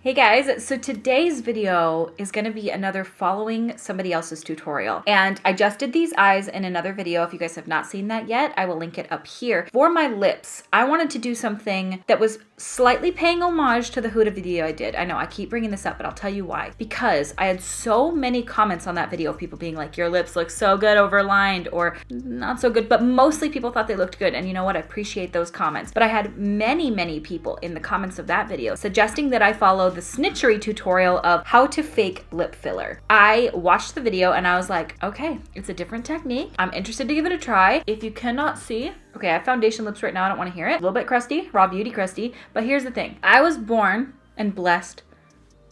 Hey guys, so today's video is going to be another following somebody else's tutorial. And I just did these eyes in another video. If you guys have not seen that yet, I will link it up here. For my lips, I wanted to do something that was slightly paying homage to the Huda video I did. I know I keep bringing this up, but I'll tell you why. Because I had so many comments on that video of people being like, your lips look so good overlined or not so good, but mostly people thought they looked good. And you know what? I appreciate those comments. But I had many people in the comments of that video suggesting that I follow the Snitchery tutorial of how to fake lip filler. I watched the video and I was like, okay, it's a different technique. I'm interested to give it a try. If you cannot see, okay, I have foundation lips right now. I don't want to hear it. A little bit crusty, raw beauty crusty. But here's the thing. I was born and blessed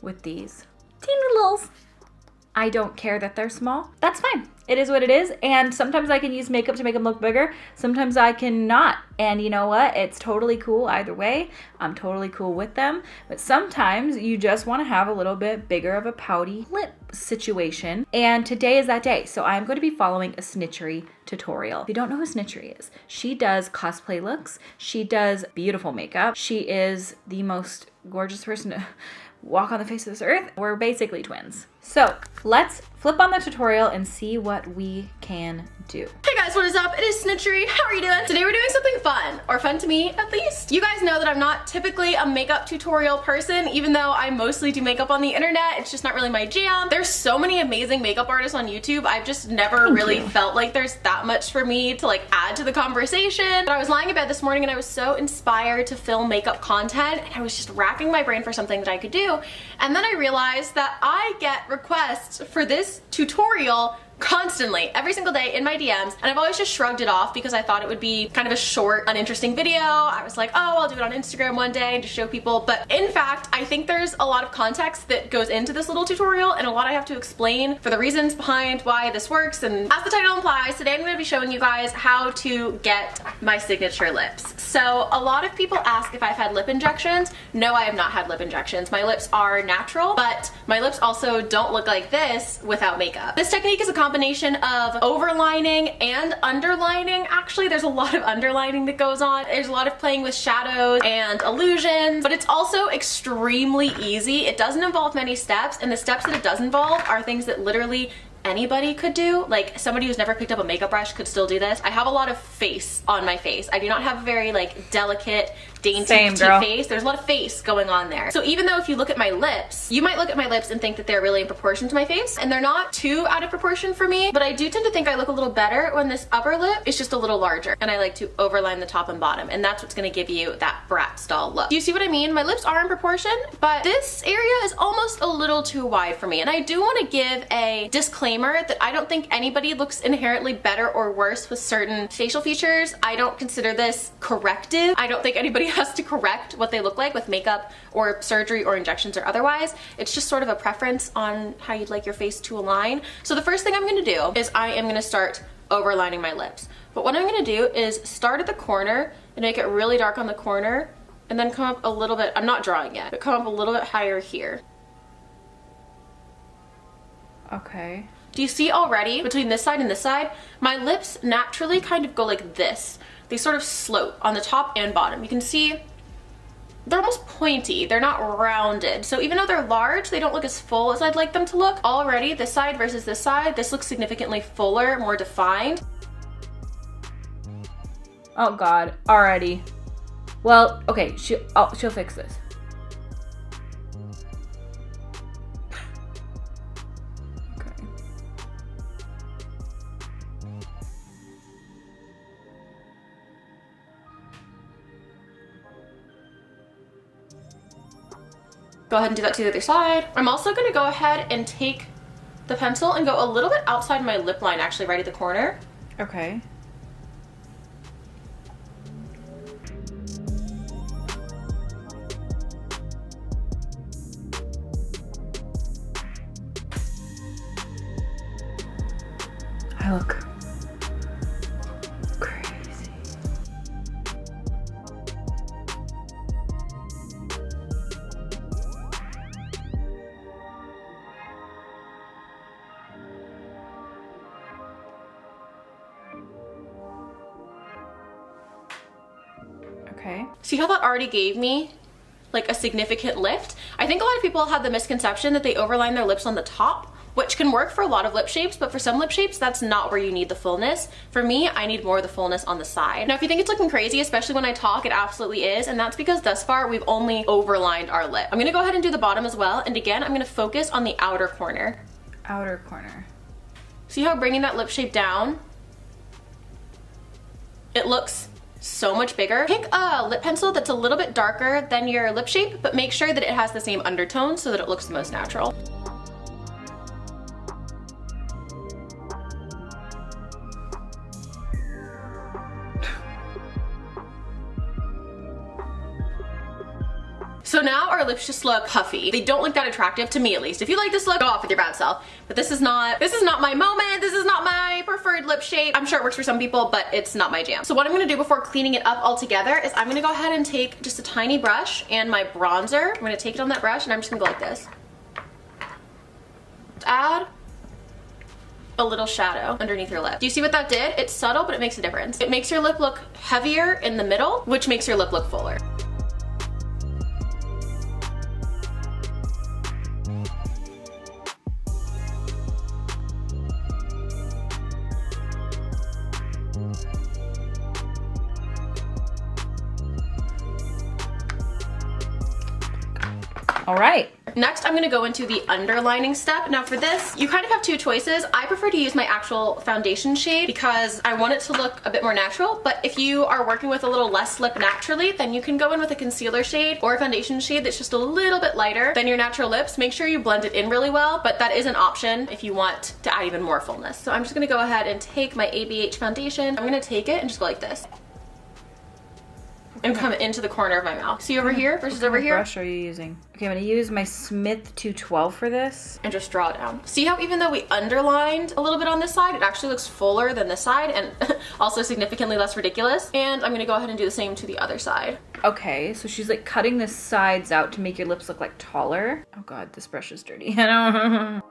with these teeny littles. I don't care that they're small. That's fine. It is what it is. And sometimes I can use makeup to make them look bigger. Sometimes I cannot. And you know what? It's totally cool either way. I'm totally cool with them. But sometimes you just want to have a little bit bigger of a pouty lip situation. And today is that day. So I'm going to be following a Snitchery tutorial. If you don't know who Snitchery is, she does cosplay looks. She does beautiful makeup. She is the most gorgeous person to walk on the face of this earth. We're basically twins. So let's flip on the tutorial and see what we can do. Hey guys, what is up? It is Snitchery. How are you doing? Today we're doing something fun, or fun to me at least. You guys know that I'm not typically a makeup tutorial person, even though I mostly do makeup on the internet. It's just not really my jam. There's so many amazing makeup artists on YouTube. I've just never really felt like there's that much for me to like add to the conversation. But I was lying in bed this morning and I was so inspired to film makeup content, and I was just racking my brain for something that I could do. And then I realized that I get requests for this tutorial constantly, every single day in my DMs, and I've always just shrugged it off because I thought it would be kind of a short, uninteresting video. I was like, oh, I'll do it on Instagram one day and just show people. But in fact, I think there's a lot of context that goes into this little tutorial and a lot I have to explain for the reasons behind why this works. And as the title implies, today I'm going to be showing you guys how to get my signature lips. So a lot of people ask if I've had lip injections. No, I have not had lip injections. My lips are natural, but my lips also don't look like this without makeup. This technique is a combination of overlining and underlining. Actually, there's a lot of underlining that goes on. There's a lot of playing with shadows and illusions, but it's also extremely easy. It doesn't involve many steps, and the steps that it does involve are things that literally anybody could do. Like somebody who's never picked up a makeup brush could still do this. I have a lot of face on my face. I do not have a very like delicate, dainty petite face. There's a lot of face going on there. So even though if you look at my lips, you might look at my lips and think that they're really in proportion to my face, and they're not too out of proportion for me, but I do tend to think I look a little better when this upper lip is just a little larger, and I like to overline the top and bottom, and that's what's gonna give you that brat style look. Do you see what I mean? My lips are in proportion, but this area is almost a little too wide for me, and I do want to give a disclaimer that I don't think anybody looks inherently better or worse with certain facial features. I don't consider this corrective. I don't think anybody has to correct what they look like with makeup or surgery or injections or otherwise. It's just sort of a preference on how you'd like your face to align. So the first thing I'm going to do is I am going to start overlining my lips. But what I'm going to do is start at the corner and make it really dark on the corner, and then come up a little bit, I'm not drawing yet, but come up a little bit higher here. Okay. Do you see already between this side and this side, my lips naturally kind of go like this. They sort of slope on the top and bottom. You can see they're almost pointy. They're not rounded. So even though they're large, they don't look as full as I'd like them to look. Already, this side versus this side, this looks significantly fuller, more defined. Oh God, already. Well, okay, she'll fix this. Go ahead and do that to the other side. I'm also gonna go ahead and take the pencil and go a little bit outside my lip line, actually right at the corner. Okay. I look crazy. Okay. See how that already gave me like a significant lift. I think a lot of people have the misconception that they overline their lips on the top, which can work for a lot of lip shapes, but for some lip shapes, that's not where you need the fullness. For me, I need more of the fullness on the side. Now, if you think it's looking crazy, especially when I talk, it absolutely is, and that's because thus far, we've only overlined our lip. I'm gonna go ahead and do the bottom as well, and again, I'm gonna focus on the outer corner. Outer corner. See how bringing that lip shape down, it looks so much bigger. Pick a lip pencil that's a little bit darker than your lip shape, but make sure that it has the same undertone so that it looks the most natural. So now our lips just look puffy. They don't look that attractive, to me at least. If you like this look, go off with your bad self. But this is not my moment. This is not my preferred lip shape. I'm sure it works for some people, but it's not my jam. So what I'm gonna do before cleaning it up altogether is I'm gonna go ahead and take just a tiny brush and my bronzer. I'm gonna take it on that brush and I'm just gonna go like this. Add a little shadow underneath your lip. Do you see what that did? It's subtle, but it makes a difference. It makes your lip look heavier in the middle, which makes your lip look fuller. All right. Next, I'm gonna go into the underlining step. Now for this, you kind of have two choices. I prefer to use my actual foundation shade because I want it to look a bit more natural, but if you are working with a little less lip naturally, then you can go in with a concealer shade or a foundation shade that's just a little bit lighter than your natural lips. Make sure you blend it in really well, but that is an option if you want to add even more fullness. So I'm just gonna go ahead and take my ABH foundation. I'm gonna take it and just go like this. And come into the corner of my mouth. See over here versus over here? What brush are you using? Okay, I'm gonna use my Smith 212 for this. And just draw it down. See how even though we underlined a little bit on this side, it actually looks fuller than this side and also significantly less ridiculous. And I'm gonna go ahead and do the same to the other side. Okay, so she's like cutting the sides out to make your lips look like taller. Oh God, this brush is dirty. I don't.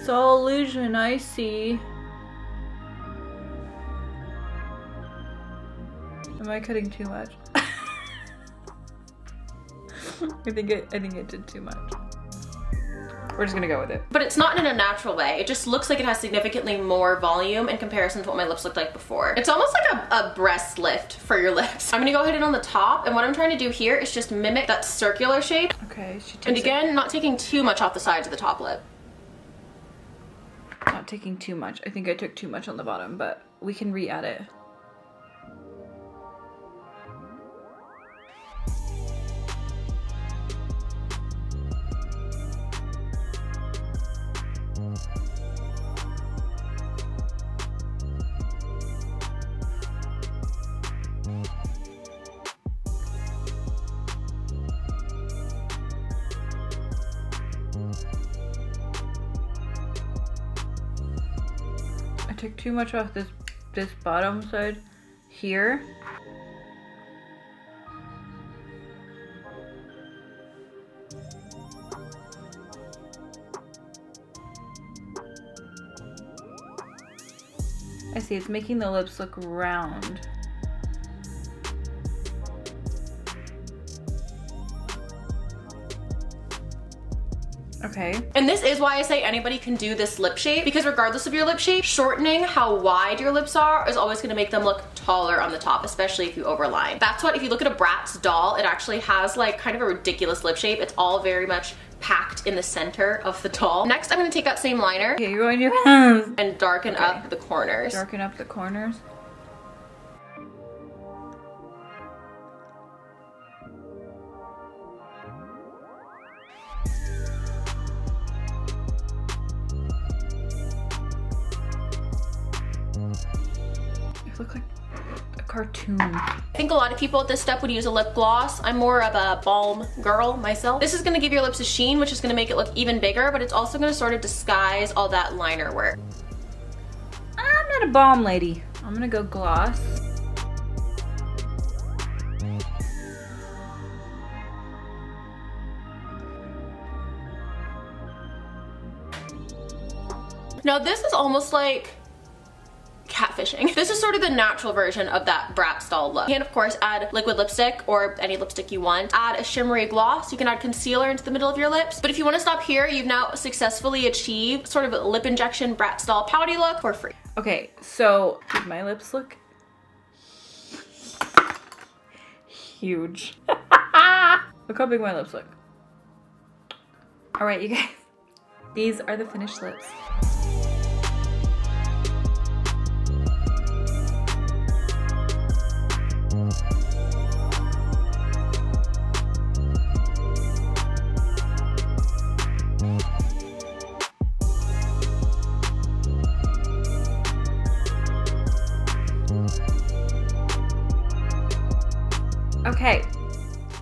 It's all illusion, I see. Am I cutting too much? I think I did too much. We're just gonna go with it. But it's not in a natural way. It just looks like it has significantly more volume in comparison to what my lips looked like before. It's almost like a breast lift for your lips. I'm gonna go ahead and on the top, and what I'm trying to do here is just mimic that circular shape. Okay, she takes And again, not taking too much off the sides of the top lip. Not taking too much. I think I took too much on the bottom, but we can re-add it. I took too much off this bottom side here. I see, it's making the lips look round. Okay. And this is why I say anybody can do this lip shape, because regardless of your lip shape, shortening how wide your lips are is always gonna make them look taller on the top, especially if you overline. That's what, if you look at a Bratz doll, it actually has like kind of a ridiculous lip shape. It's all very much packed in the center of the doll. Next, I'm gonna take that same liner. Okay, you're going to and darken up the corners. Darken up the corners. I look like a cartoon. I think a lot of people at this step would use a lip gloss. I'm more of a balm girl myself. This is gonna give your lips a sheen, which is gonna make it look even bigger, but it's also gonna sort of disguise all that liner work. I'm not a balm lady. I'm gonna go gloss. Now this is almost like catfishing. This is sort of the natural version of that brat style look. You can of course add liquid lipstick or any lipstick you want. Add a shimmery gloss. You can add concealer into the middle of your lips. But if you want to stop here, you've now successfully achieved sort of a lip injection brat style pouty look for free. Okay, so did my lips look huge? Look how big my lips look. All right, you guys, these are the finished lips. Okay,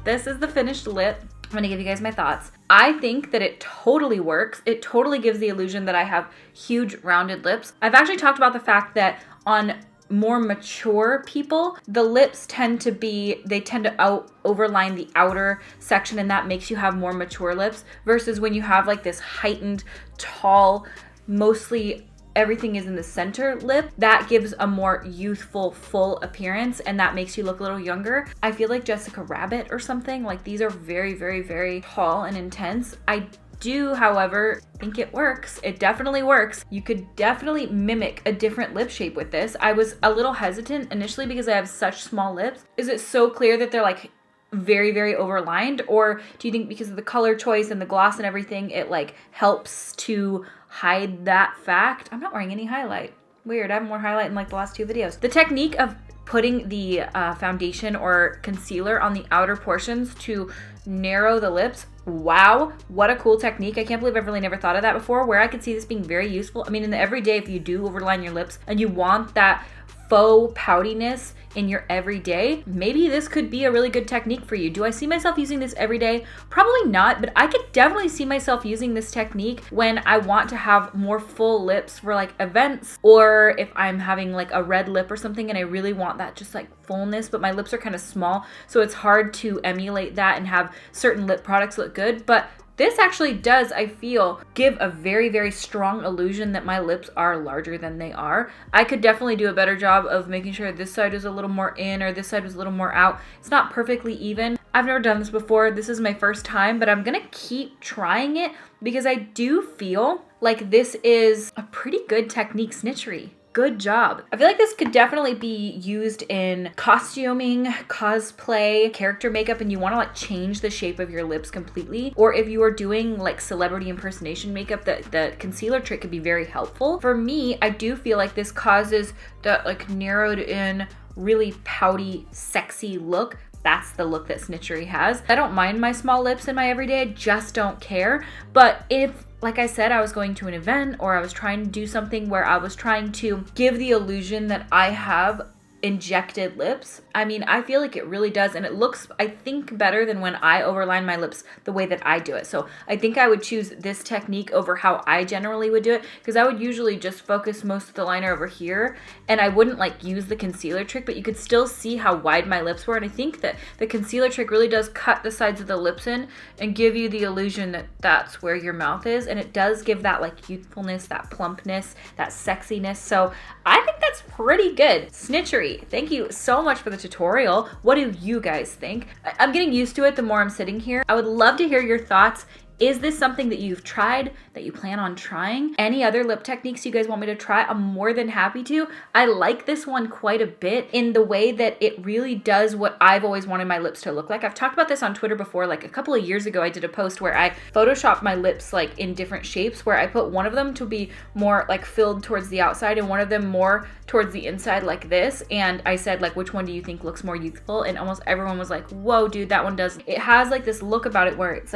this is the finished lip. I'm gonna give you guys my thoughts. I think that it totally works. It totally gives the illusion that I have huge rounded lips. I've actually talked about the fact that on more mature people, the lips tend to overline the outer section, and that makes you have more mature lips versus when you have like this heightened, tall, mostly everything is in the center lip, that gives a more youthful, full appearance, and that makes you look a little younger. I feel like Jessica Rabbit or something. Like, these are very, very, very tall and intense. I do, however, think it works. It definitely works. You could definitely mimic a different lip shape with this. I was a little hesitant initially because I have such small lips. Is it so clear that they're like very, very overlined? Or do you think because of the color choice and the gloss and everything, it like helps to hide that fact? I'm not wearing any highlight. Weird, I have more highlight in like the last two videos. The technique of putting the foundation or concealer on the outer portions to narrow the lips, wow, what a cool technique. I can't believe I've really never thought of that before, where I could see this being very useful. I mean, in the everyday, if you do overline your lips and you want that faux poutiness in your everyday, maybe this could be a really good technique for you. Do I see myself using this every day? Probably not, but I could definitely see myself using this technique when I want to have more full lips for like events, or if I'm having like a red lip or something and I really want that just like fullness, but my lips are kind of small, so it's hard to emulate that and have certain lip products look good. But this actually does, I feel, give a very, very strong illusion that my lips are larger than they are. I could definitely do a better job of making sure this side is a little more in or this side was a little more out. It's not perfectly even. I've never done this before. This is my first time, but I'm gonna keep trying it because I do feel like this is a pretty good technique, Snitchery. Good job. I feel like this could definitely be used in costuming, cosplay, character makeup, and you want to like change the shape of your lips completely. Or if you are doing like celebrity impersonation makeup, the concealer trick could be very helpful. For me, I do feel like this causes that like narrowed in, really pouty, sexy look. That's the look that Snitchery has. I don't mind my small lips in my everyday, I just don't care. But if, like I said, I was going to an event or I was trying to do something where I was trying to give the illusion that I have injected lips, I mean, I feel like it really does, and it looks, I think, better than when I overline my lips the way that I do it. So I think I would choose this technique over how I generally would do it, because I would usually just focus most of the liner over here, and I wouldn't like use the concealer trick, but you could still see how wide my lips were, and I think that the concealer trick really does cut the sides of the lips in and give you the illusion that that's where your mouth is, and it does give that like youthfulness, that plumpness, that sexiness. So I think that's pretty good. Snitchery, thank you so much for the tutorial. What do you guys think? I'm getting used to it the more I'm sitting here. I would love to hear your thoughts. Is this something that you've tried, that you plan on trying? Any other lip techniques you guys want me to try? I'm more than happy to. I like this one quite a bit in the way that it really does what I've always wanted my lips to look like. I've talked about this on Twitter before. Like a couple of years ago, I did a post where I photoshopped my lips like in different shapes, where I put one of them to be more like filled towards the outside and one of them more towards the inside like this. And I said like, which one do you think looks more youthful? And almost everyone was like, whoa, dude, that one does. It has like this look about it where it's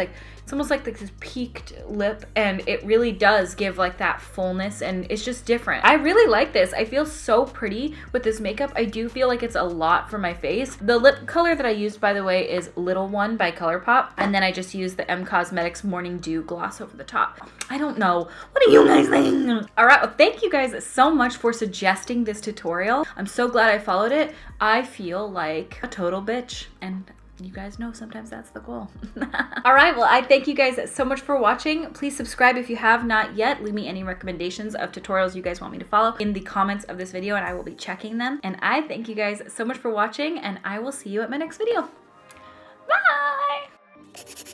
almost like like this peaked lip, and it really does give like that fullness, and it's just different. I really like this. I feel so pretty with this makeup. I do feel like it's a lot for my face. The lip color that I used, by the way, is Little One by Colourpop, and then I just used the M Cosmetics Morning Dew gloss over the top. I don't know. What do you guys think? All right, well, thank you guys so much for suggesting this tutorial. I'm so glad I followed it. I feel like a total bitch, and you guys know sometimes that's the goal. All right, well, I thank you guys so much for watching. Please subscribe if you have not yet. Leave me any recommendations of tutorials you guys want me to follow in the comments of this video, and I will be checking them. And I thank you guys so much for watching, and I will see you at my next video. Bye!